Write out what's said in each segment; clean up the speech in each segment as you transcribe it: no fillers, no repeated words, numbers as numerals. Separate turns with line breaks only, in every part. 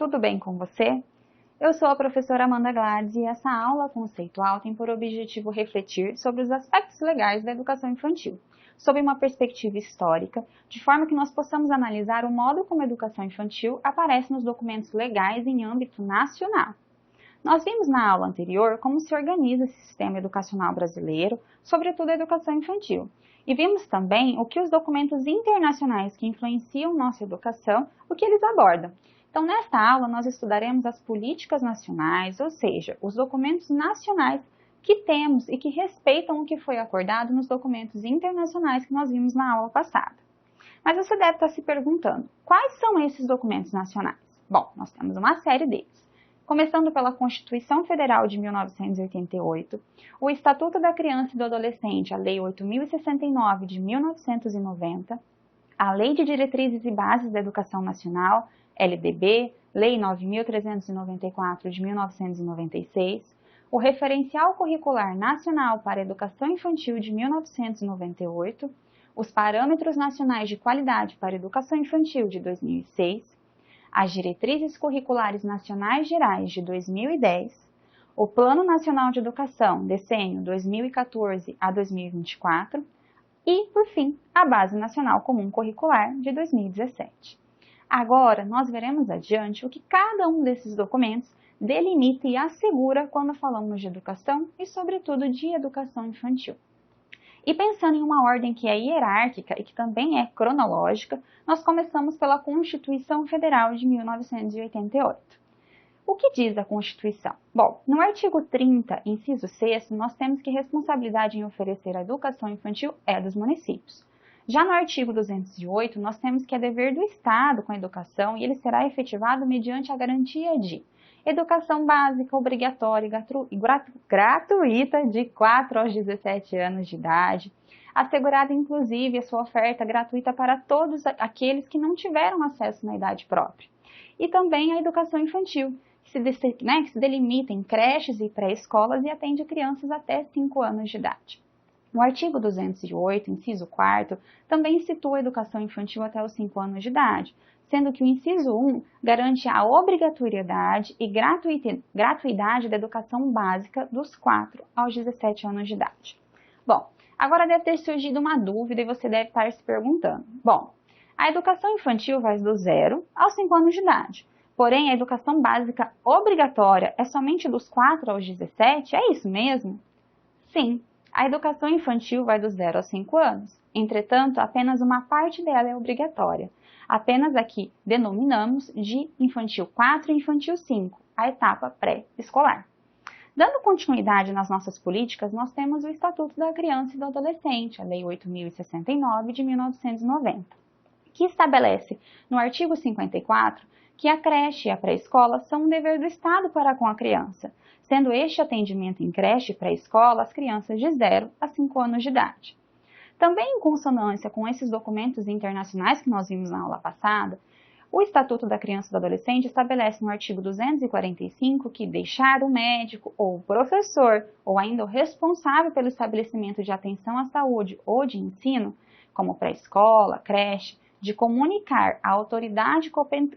tudo bem com você? Eu sou a professora Amanda Gladys e essa aula conceitual tem por objetivo refletir sobre os aspectos legais da educação infantil, sob uma perspectiva histórica, de forma que nós possamos analisar o modo como a educação infantil aparece nos documentos legais em âmbito nacional. Nós vimos na aula anterior como se organiza esse sistema educacional brasileiro, sobretudo a educação infantil. E vimos também o que os documentos internacionais que influenciam nossa educação, o que eles abordam. Então, nesta aula, nós estudaremos as políticas nacionais, ou seja, os documentos nacionais que temos e que respeitam o que foi acordado nos documentos internacionais que nós vimos na aula passada. Mas você deve estar se perguntando, quais são esses documentos nacionais? Bom, nós temos uma série deles. Começando pela Constituição Federal de 1988, o Estatuto da Criança e do Adolescente, a Lei 8.069 de 1990, a Lei de Diretrizes e Bases da Educação Nacional, LDB, Lei 9.394 de 1996, o Referencial Curricular Nacional para a Educação Infantil de 1998, os Parâmetros Nacionais de Qualidade para a Educação Infantil de 2006, as Diretrizes Curriculares Nacionais Gerais de 2010, o Plano Nacional de Educação, decênio 2014 a 2024 e, por fim, a Base Nacional Comum Curricular de 2017. Agora, nós veremos adiante o que cada um desses documentos delimita e assegura quando falamos de educação e, sobretudo, de educação infantil. E pensando em uma ordem que é hierárquica e que também é cronológica, nós começamos pela Constituição Federal de 1988. O que diz a Constituição? Bom, no artigo 30, inciso 6º, nós temos que a responsabilidade em oferecer a educação infantil é dos municípios. Já no artigo 208, nós temos que é dever do Estado com a educação e ele será efetivado mediante a garantia de educação básica, obrigatória e gratuita de 4 aos 17 anos de idade, assegurada inclusive a sua oferta gratuita para todos aqueles que não tiveram acesso na idade própria. E também a educação infantil, que se delimita em creches e pré-escolas e atende crianças até 5 anos de idade. No artigo 208, inciso 4º, também situa a educação infantil até os 5 anos de idade, sendo que o inciso 1 garante a obrigatoriedade e gratuidade da educação básica dos 4 aos 17 anos de idade. Bom, agora deve ter surgido uma dúvida e você deve estar se perguntando. Bom, a educação infantil vai do 0 aos 5 anos de idade, porém a educação básica obrigatória é somente dos 4 aos 17, é isso mesmo? Sim. A educação infantil vai do 0 aos 5 anos, entretanto, apenas uma parte dela é obrigatória. Apenas aqui denominamos de infantil 4 e infantil 5, a etapa pré-escolar. Dando continuidade nas nossas políticas, nós temos o Estatuto da Criança e do Adolescente, a Lei 8.069 de 1990, que estabelece no artigo 54 que a creche e a pré-escola são um dever do Estado para com a criança, sendo este atendimento em creche e pré-escola às crianças de 0 a 5 anos de idade. Também em consonância com esses documentos internacionais que nós vimos na aula passada, o Estatuto da Criança e do Adolescente estabelece no artigo 245 que deixar o médico ou o professor, ou ainda o responsável pelo estabelecimento de atenção à saúde ou de ensino, como pré-escola, creche, de comunicar à autoridade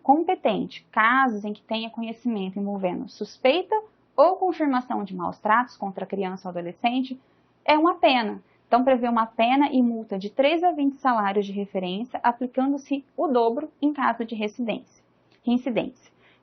competente casos em que tenha conhecimento envolvendo suspeita ou confirmação de maus-tratos contra a criança ou adolescente, é uma pena. Então, prevê uma pena e multa de 3 a 20 salários de referência, aplicando-se o dobro em caso de reincidência.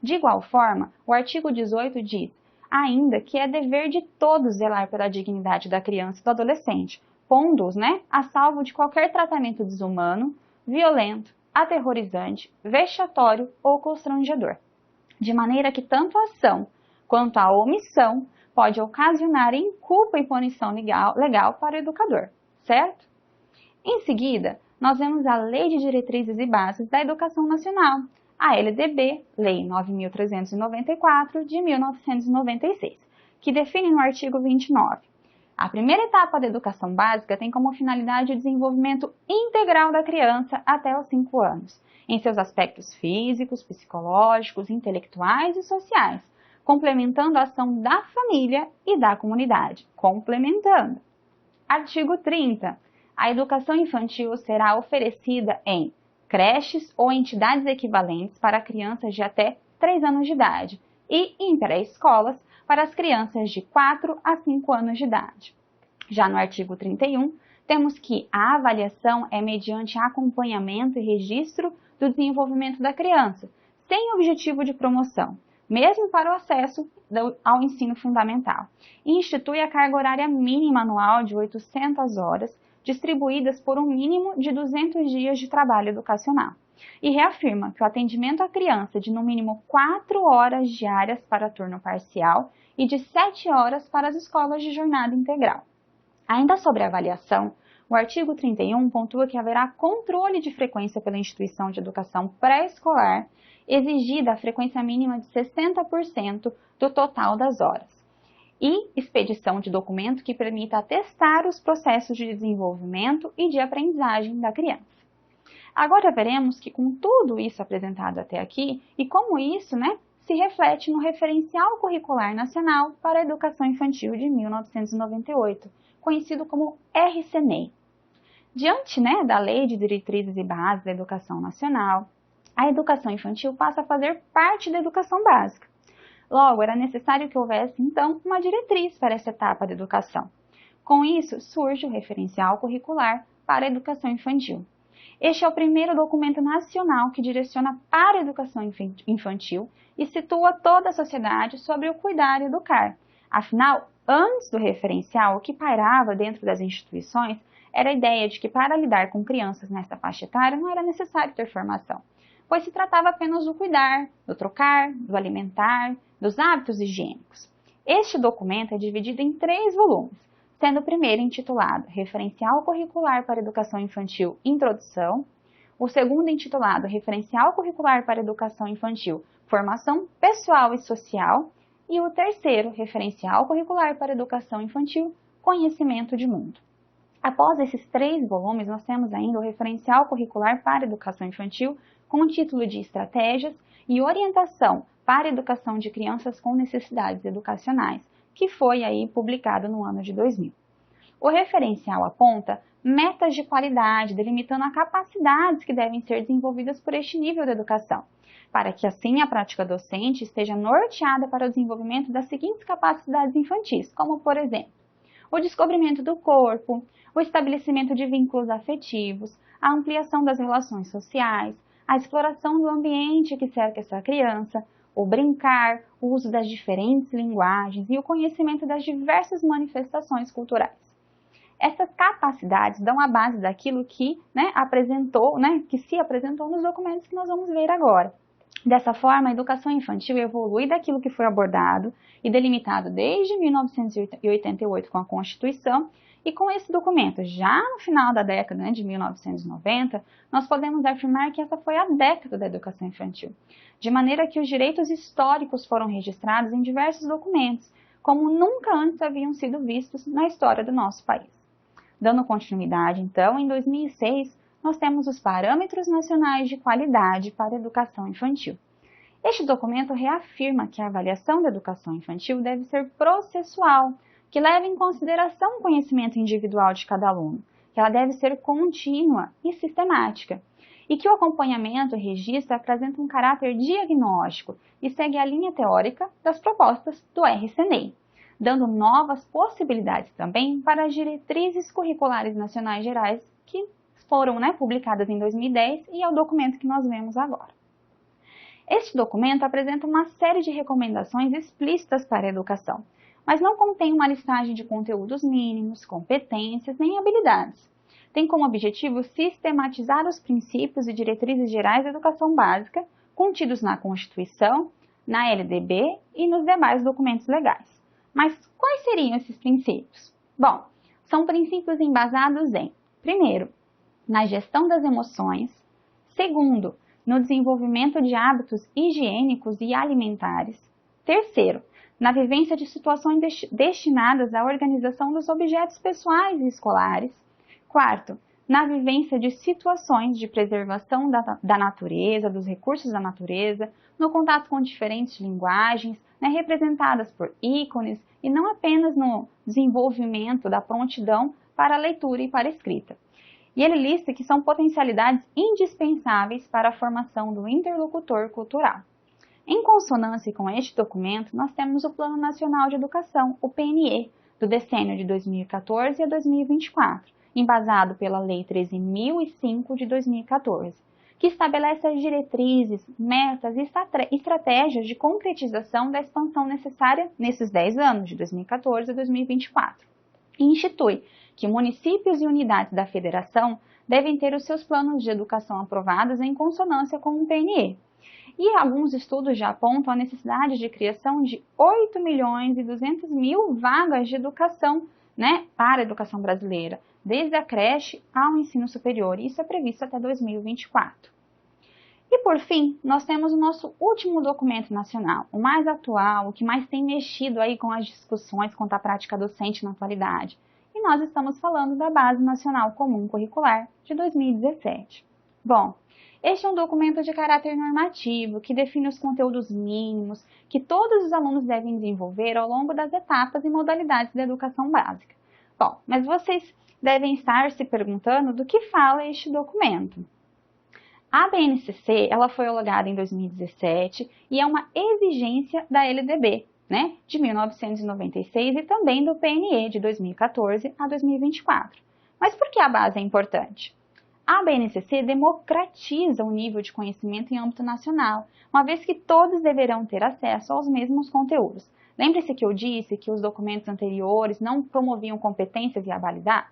De igual forma, o artigo 18 diz ainda que é dever de todos zelar pela dignidade da criança e do adolescente, pondo-os, a salvo de qualquer tratamento desumano, violento, aterrorizante, vexatório ou constrangedor, de maneira que tanto a ação quanto a omissão pode ocasionar inculpa e punição legal para o educador, certo? Em seguida, nós vemos a Lei de Diretrizes e Bases da Educação Nacional, a LDB, Lei 9.394 de 1996, que define no artigo 29. A primeira etapa da educação básica tem como finalidade o desenvolvimento integral da criança até os 5 anos, em seus aspectos físicos, psicológicos, intelectuais e sociais, complementando a ação da família e da comunidade. Complementando. Artigo 30. A educação infantil será oferecida em creches ou entidades equivalentes para crianças de até 3 anos de idade e em pré-escolas para as crianças de 4 a 5 anos de idade. Já no artigo 31, temos que a avaliação é mediante acompanhamento e registro do desenvolvimento da criança, sem objetivo de promoção, mesmo para o acesso ao ensino fundamental, e institui a carga horária mínima anual de 800 horas, distribuídas por um mínimo de 200 dias de trabalho educacional. E reafirma que o atendimento à criança de no mínimo 4 horas diárias para turno parcial e de 7 horas para as escolas de jornada integral. Ainda sobre a avaliação, o artigo 31 pontua que haverá controle de frequência pela instituição de educação pré-escolar, exigida a frequência mínima de 60% do total das horas, e expedição de documento que permita atestar os processos de desenvolvimento e de aprendizagem da criança. Agora veremos que com tudo isso apresentado até aqui, e como isso, se reflete no Referencial Curricular Nacional para a Educação Infantil de 1998, conhecido como RCNEI. Diante da Lei de Diretrizes e Bases da Educação Nacional, a educação infantil passa a fazer parte da educação básica. Logo, era necessário que houvesse, então, uma diretriz para essa etapa da educação. Com isso, surge o Referencial Curricular para a Educação Infantil. Este é o primeiro documento nacional que direciona para a educação infantil e situa toda a sociedade sobre o cuidar e educar. Afinal, antes do referencial, o que pairava dentro das instituições era a ideia de que para lidar com crianças nessa faixa etária não era necessário ter formação, pois se tratava apenas do cuidar, do trocar, do alimentar, dos hábitos higiênicos. Este documento é dividido em 3 volumes, sendo o primeiro intitulado Referencial Curricular para a Educação Infantil Introdução, o segundo intitulado Referencial Curricular para a Educação Infantil Formação Pessoal e Social, e o terceiro Referencial Curricular para a Educação Infantil Conhecimento de Mundo. Após esses 3 volumes, nós temos ainda o Referencial Curricular para a Educação Infantil com o título de Estratégias e Orientação para a Educação de Crianças com Necessidades Educacionais, que foi aí publicado no ano de 2000. O referencial aponta metas de qualidade, delimitando as capacidades que devem ser desenvolvidas por este nível de educação, para que assim a prática docente esteja norteada para o desenvolvimento das seguintes capacidades infantis, como por exemplo, o descobrimento do corpo, o estabelecimento de vínculos afetivos, a ampliação das relações sociais, a exploração do ambiente que cerca essa criança, o brincar, o uso das diferentes linguagens e o conhecimento das diversas manifestações culturais. Essas capacidades dão a base daquilo que que se apresentou nos documentos que nós vamos ver agora. Dessa forma, a educação infantil evolui daquilo que foi abordado e delimitado desde 1988 com a Constituição, e com esse documento, já no final da década de 1990, nós podemos afirmar que essa foi a década da educação infantil, de maneira que os direitos históricos foram registrados em diversos documentos, como nunca antes haviam sido vistos na história do nosso país. Dando continuidade, então, em 2006, nós temos os Parâmetros Nacionais de Qualidade para a Educação Infantil. Este documento reafirma que a avaliação da educação infantil deve ser processual, que leve em consideração o conhecimento individual de cada aluno, que ela deve ser contínua e sistemática, e que o acompanhamento e registro apresentam um caráter diagnóstico e segue a linha teórica das propostas do RCNEI, dando novas possibilidades também para as diretrizes curriculares nacionais gerais que foram publicadas em 2010 e é o documento que nós vemos agora. Este documento apresenta uma série de recomendações explícitas para a educação, mas não contém uma listagem de conteúdos mínimos, competências nem habilidades. Tem como objetivo sistematizar os princípios e diretrizes gerais da educação básica contidos na Constituição, na LDB e nos demais documentos legais. Mas quais seriam esses princípios? Bom, são princípios embasados em, primeiro, na gestão das emoções, segundo, no desenvolvimento de hábitos higiênicos e alimentares, terceiro, na vivência de situações destinadas à organização dos objetos pessoais e escolares, quarto, na vivência de situações de preservação da natureza, dos recursos da natureza, no contato com diferentes linguagens, representadas por ícones, e não apenas no desenvolvimento da prontidão para a leitura e para a escrita. E ele lista que são potencialidades indispensáveis para a formação do interlocutor cultural. Em consonância com este documento, nós temos o Plano Nacional de Educação, o PNE, do decênio de 2014 a 2024, embasado pela Lei 13.005 de 2014, que estabelece as diretrizes, metas e estratégias de concretização da expansão necessária nesses 10 anos, de 2014 a 2024, e institui que municípios e unidades da federação devem ter os seus planos de educação aprovados em consonância com o PNE. E alguns estudos já apontam a necessidade de criação de 8.200.000 vagas de educação, para a educação brasileira, desde a creche ao ensino superior. Isso é previsto até 2024. E por fim, nós temos o nosso último documento nacional, o mais atual, o que mais tem mexido aí com as discussões quanto à prática docente na atualidade. E nós estamos falando da Base Nacional Comum Curricular de 2017. Bom, este é um documento de caráter normativo que define os conteúdos mínimos que todos os alunos devem desenvolver ao longo das etapas e modalidades da educação básica. Bom, mas vocês devem estar se perguntando do que fala este documento. A BNCC ela foi homologada em 2017 e é uma exigência da LDB, de 1996 e também do PNE de 2014 a 2024. Mas por que a base é importante? A BNCC democratiza o nível de conhecimento em âmbito nacional, uma vez que todos deverão ter acesso aos mesmos conteúdos. Lembre-se que eu disse que os documentos anteriores não promoviam competências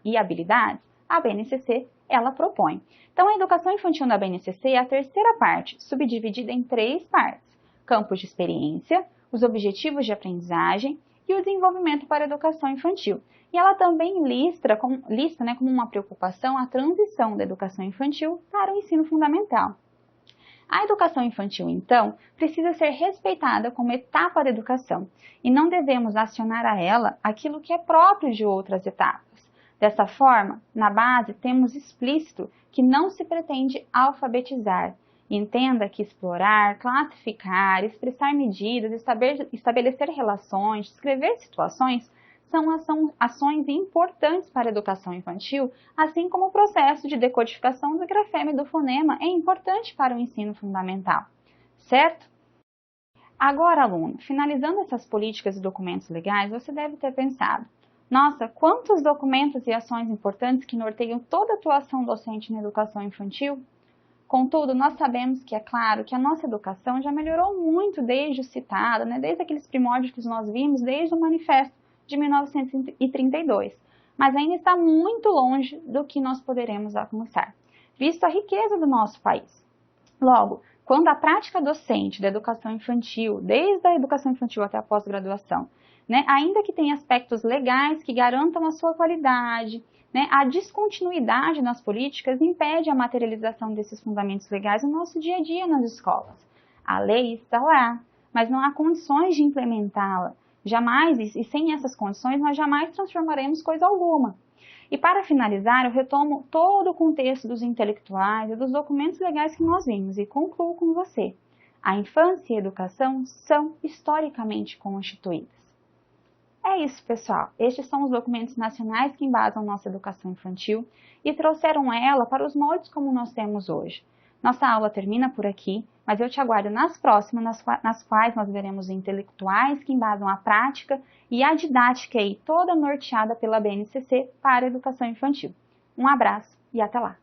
e habilidades? A BNCC, ela propõe. Então, a educação infantil na BNCC é a terceira parte, subdividida em 3 partes: campos de experiência, os objetivos de aprendizagem e o desenvolvimento para a educação infantil. E ela também lista como uma preocupação a transição da educação infantil para o ensino fundamental. A educação infantil, então, precisa ser respeitada como etapa da educação e não devemos acionar a ela aquilo que é próprio de outras etapas. Dessa forma, na base, temos explícito que não se pretende alfabetizar. Entenda que explorar, classificar, expressar medidas, estabelecer relações, descrever situações são ações importantes para a educação infantil, assim como o processo de decodificação do grafema e do fonema é importante para o ensino fundamental, certo? Agora, aluno, finalizando essas políticas e documentos legais, você deve ter pensado: nossa, quantos documentos e ações importantes que norteiam toda a atuação docente na educação infantil? Contudo, nós sabemos que, é claro, que a nossa educação já melhorou muito desde o citado, desde aqueles primórdios que nós vimos, desde o Manifesto de 1932, mas ainda está muito longe do que nós poderemos alcançar, visto a riqueza do nosso país. Logo, quando a prática docente da educação infantil, desde a educação infantil até a pós-graduação, ainda que tenha aspectos legais que garantam a sua qualidade, a descontinuidade nas políticas impede a materialização desses fundamentos legais no nosso dia a dia nas escolas. A lei está lá, mas não há condições de implementá-la. Jamais, e sem essas condições, nós jamais transformaremos coisa alguma. E para finalizar, eu retomo todo o contexto dos intelectuais e dos documentos legais que nós vimos e concluo com você. A infância e a educação são historicamente constituídas. É isso, pessoal. Estes são os documentos nacionais que embasam nossa educação infantil e trouxeram ela para os moldes como nós temos hoje. Nossa aula termina por aqui, mas eu te aguardo nas próximas, nas quais nós veremos intelectuais que embasam a prática e a didática aí, toda norteada pela BNCC para a educação infantil. Um abraço e até lá!